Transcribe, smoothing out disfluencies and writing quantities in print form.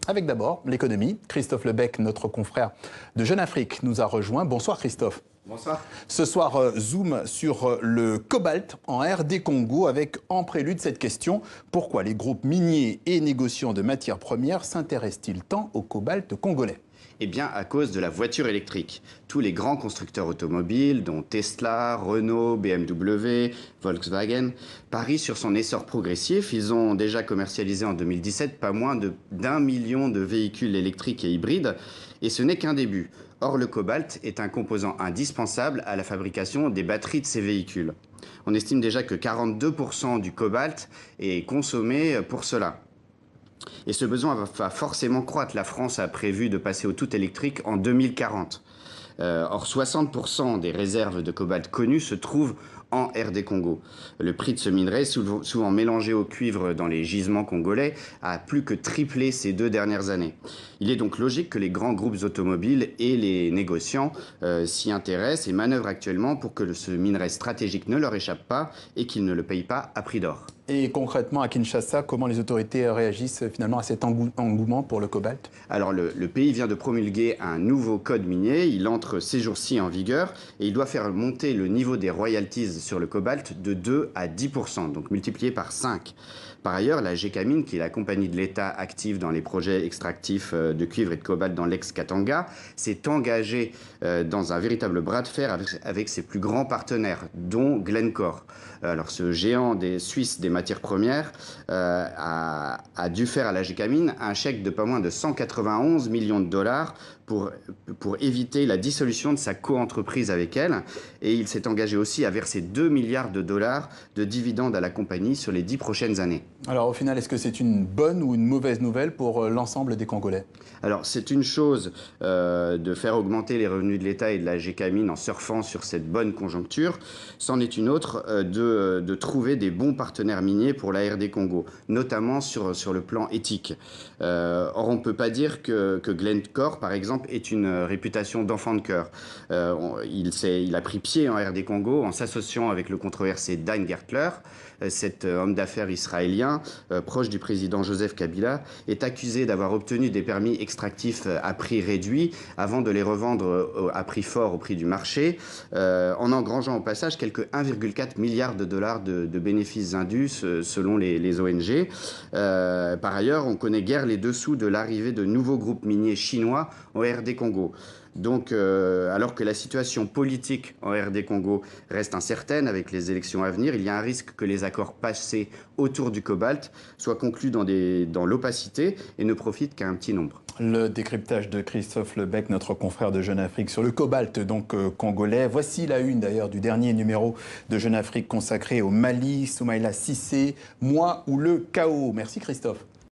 avec d'abord l'économie. Christophe Lebec, notre confrère de Jeune Afrique, nous a rejoint. Bonsoir Christophe. Bonsoir. Ce soir, zoom sur le cobalt en RD Congo avec en prélude cette question. Pourquoi les groupes miniers et négociants de matières premières s'intéressent-ils tant au cobalt congolais ? Eh bien, à cause de la voiture électrique. Tous les grands constructeurs automobiles, dont Tesla, Renault, BMW, Volkswagen, parient sur son essor progressif. Ils ont déjà commercialisé en 2017 pas moins d'1 million de véhicules électriques et hybrides. Et ce n'est qu'un début. Or, le cobalt est un composant indispensable à la fabrication des batteries de ces véhicules. On estime déjà que 42% du cobalt est consommé pour cela. Et ce besoin va forcément croître. La France a prévu de passer au tout électrique en 2040. Or, 60% des réserves de cobalt connues se trouvent en RD Congo. Le prix de ce minerai, souvent mélangé au cuivre dans les gisements congolais, a plus que triplé ces 2 dernières années. Il est donc logique que les grands groupes automobiles et les négociants s'y intéressent et manœuvrent actuellement pour que ce minerai stratégique ne leur échappe pas et qu'ils ne le payent pas à prix d'or. Et concrètement, à Kinshasa, comment les autorités réagissent finalement à cet engouement pour le cobalt? Alors, le pays vient de promulguer un nouveau code minier. Il entre ces jours-ci en vigueur et il doit faire monter le niveau des royalties sur le cobalt de 2 à 10%, donc multiplié par 5. Par ailleurs, la Gécamine, qui est la compagnie de l'État active dans les projets extractifs de cuivre et de cobalt dans l'ex-Katanga, s'est engagée dans un véritable bras de fer avec ses plus grands partenaires, dont Glencore. Alors, ce géant des Suisses des matières premières a dû faire à la Gécamine un chèque de pas moins de 191 millions de dollars pour éviter la dissolution de sa co-entreprise avec elle. Et il s'est engagé aussi à verser 2 milliards de dollars de dividendes à la compagnie sur les 10 prochaines années. Alors au final, est-ce que c'est une bonne ou une mauvaise nouvelle pour l'ensemble des Congolais? Alors c'est une chose de faire augmenter les revenus de l'État et de la Gécamine en surfant sur cette bonne conjoncture. C'en est une autre de trouver des bons partenaires miniers pour la RD Congo, notamment sur le plan éthique. Or on ne peut pas dire que Glencore, par exemple, est une réputation d'enfant de cœur. Il a pris pied en RD Congo en s'associant avec le controversé Dan Gertler. Cet homme d'affaires israélien, proche du président Joseph Kabila, est accusé d'avoir obtenu des permis extractifs à prix réduit avant de les revendre à prix fort au prix du marché, en engrangeant au passage quelques 1,4 milliard de dollars de bénéfices indus selon les ONG. Par ailleurs, on connaît guère les dessous de l'arrivée de nouveaux groupes miniers chinois au RD Congo. Donc, alors que la situation politique en RD Congo reste incertaine avec les élections à venir, il y a un risque que les accords passés autour du cobalt soient conclus dans l'opacité et ne profitent qu'à un petit nombre. Le décryptage de Christophe Lebec, notre confrère de Jeune Afrique, sur le cobalt donc congolais. Voici la une d'ailleurs du dernier numéro de Jeune Afrique consacré au Mali, Soumaïla Cissé, moi ou le chaos. Merci Christophe.